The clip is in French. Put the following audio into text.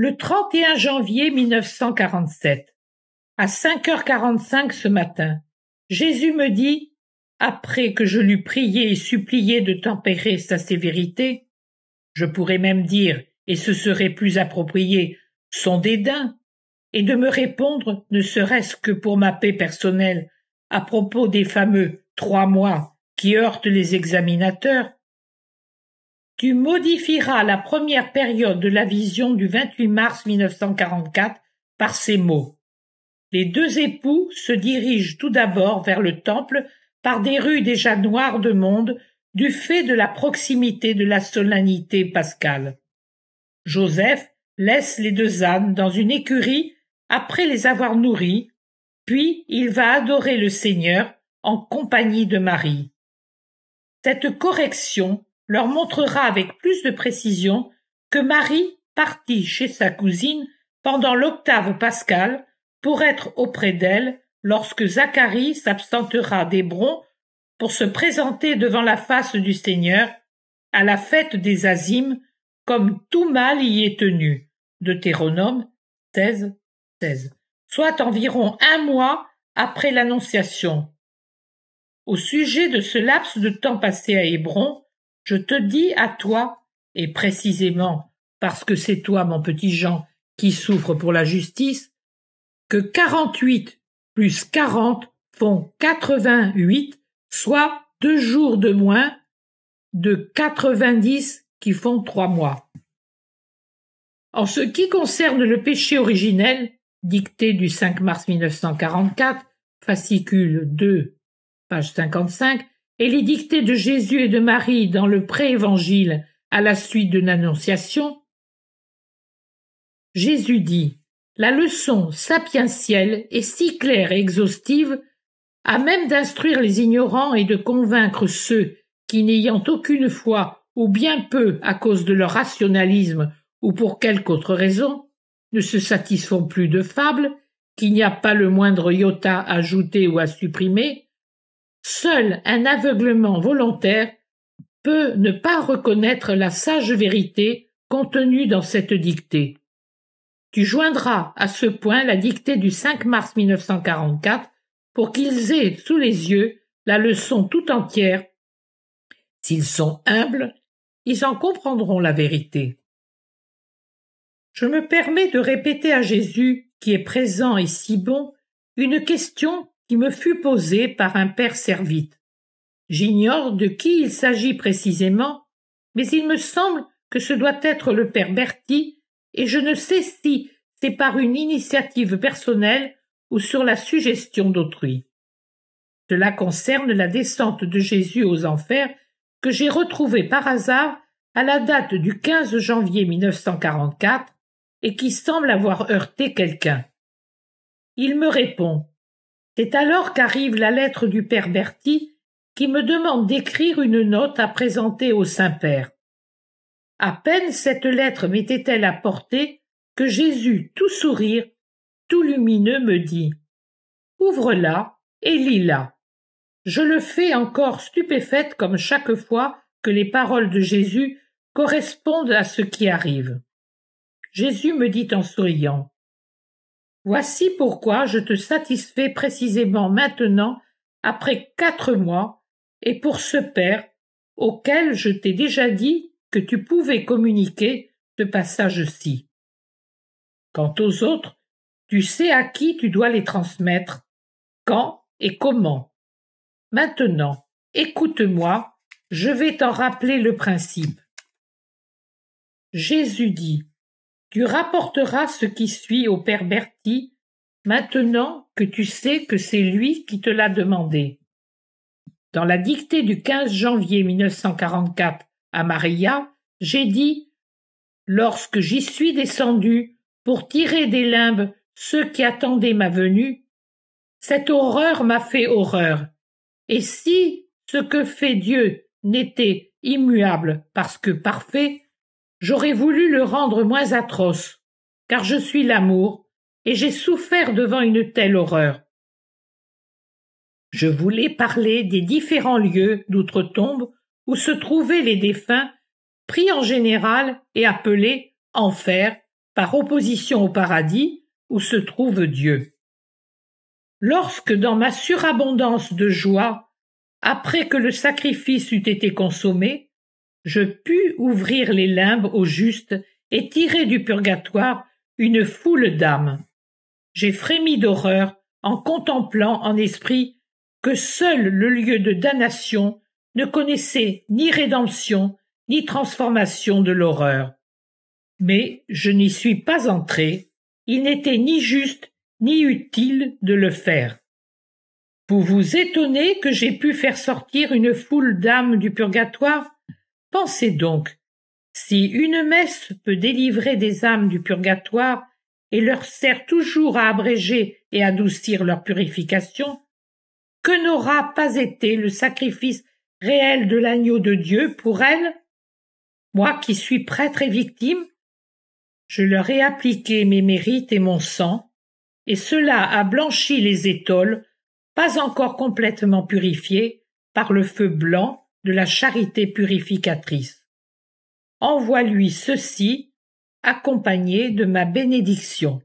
Le 31 janvier 1947, à 5h45 ce matin, Jésus me dit, après que je l'eus prié et supplié de tempérer sa sévérité, je pourrais même dire, et ce serait plus approprié, son dédain, et de me répondre, ne serait-ce que pour ma paix personnelle, à propos des fameux 3 mois qui heurtent les examinateurs. Tu modifieras la première période de la vision du 28 mars 1944 par ces mots. Les 2 époux se dirigent tout d'abord vers le temple par des rues déjà noires de monde du fait de la proximité de la solennité pascale. Joseph laisse les 2 ânes dans une écurie après les avoir nourris, puis il va adorer le Seigneur en compagnie de Marie. Cette correction leur montrera avec plus de précision que Marie partit chez sa cousine pendant l'octave pascale pour être auprès d'elle lorsque Zacharie s'absentera d'Hébron pour se présenter devant la face du Seigneur à la fête des Azimes, comme tout mâle y est tenu. Deutéronome 16, 16. Soit environ 1 mois après l'Annonciation. Au sujet de ce laps de temps passé à Hébron, je te dis à toi, et précisément parce que c'est toi, mon petit Jean, qui souffre pour la justice, que 48 plus 40 font 88, soit 2 jours de moins de 90 qui font 3 mois. En ce qui concerne le péché originel, dicté du 5 mars 1944, fascicule 2, page 55, et les dictées de Jésus et de Marie dans le pré-évangile à la suite de l'Annonciation, Jésus dit « La leçon sapientielle est si claire et exhaustive, à même d'instruire les ignorants et de convaincre ceux qui, n'ayant aucune foi ou bien peu à cause de leur rationalisme ou pour quelque autre raison, ne se satisfont plus de fables, qu'il n'y a pas le moindre iota à ajouter ou à supprimer, seul un aveuglement volontaire peut ne pas reconnaître la sage vérité contenue dans cette dictée. Tu joindras à ce point la dictée du 5 mars 1944 pour qu'ils aient sous les yeux la leçon tout entière. S'ils sont humbles, ils en comprendront la vérité. Je me permets de répéter à Jésus, qui est présent et si bon, une question qui me fut posée par un père servite. J'ignore de qui il s'agit précisément, mais il me semble que ce doit être le père Berti, et je ne sais si c'est par une initiative personnelle ou sur la suggestion d'autrui. Cela concerne la descente de Jésus aux enfers que j'ai retrouvée par hasard à la date du 15 janvier 1944 et qui semble avoir heurté quelqu'un. Il me répond. C'est alors qu'arrive la lettre du père Berti qui me demande d'écrire une note à présenter au Saint-Père. À peine cette lettre m'était-elle apportée que Jésus, tout sourire, tout lumineux, me dit « Ouvre-la et lis-la ». Je le fais encore stupéfaite comme chaque fois que les paroles de Jésus correspondent à ce qui arrive. Jésus me dit en souriant « Voici pourquoi je te satisfais précisément maintenant, après 4 mois, et pour ce Père, auquel je t'ai déjà dit que tu pouvais communiquer ce passage-ci. Quant aux autres, tu sais à qui tu dois les transmettre, quand et comment. Maintenant, écoute-moi, je vais t'en rappeler le principe. Jésus dit, tu rapporteras ce qui suit au père Berti, maintenant que tu sais que c'est lui qui te l'a demandé. Dans la dictée du 15 janvier 1944 à Maria, j'ai dit « Lorsque j'y suis descendu pour tirer des limbes ceux qui attendaient ma venue, cette horreur m'a fait horreur. Et si ce que fait Dieu n'était immuable parce que parfait, j'aurais voulu le rendre moins atroce, car je suis l'amour, et j'ai souffert devant une telle horreur. Je voulais parler des différents lieux d'outre-tombe où se trouvaient les défunts, pris en général et appelés enfer, par opposition au paradis où se trouve Dieu. Lorsque dans ma surabondance de joie, après que le sacrifice eut été consommé, je pus ouvrir les limbes aux justes et tirer du purgatoire une foule d'âmes. J'ai frémi d'horreur en contemplant en esprit que seul le lieu de damnation ne connaissait ni rédemption ni transformation de l'horreur. Mais je n'y suis pas entré, il n'était ni juste ni utile de le faire. Vous vous étonnez que j'ai pu faire sortir une foule d'âmes du purgatoire? Pensez donc, si une messe peut délivrer des âmes du purgatoire et leur sert toujours à abréger et adoucir leur purification, que n'aura pas été le sacrifice réel de l'agneau de Dieu pour elles? Moi qui suis prêtre et victime, je leur ai appliqué mes mérites et mon sang, et cela a blanchi les étoiles, pas encore complètement purifiées, par le feu blanc de la charité purificatrice. Envoie-lui ceci, accompagné de ma bénédiction.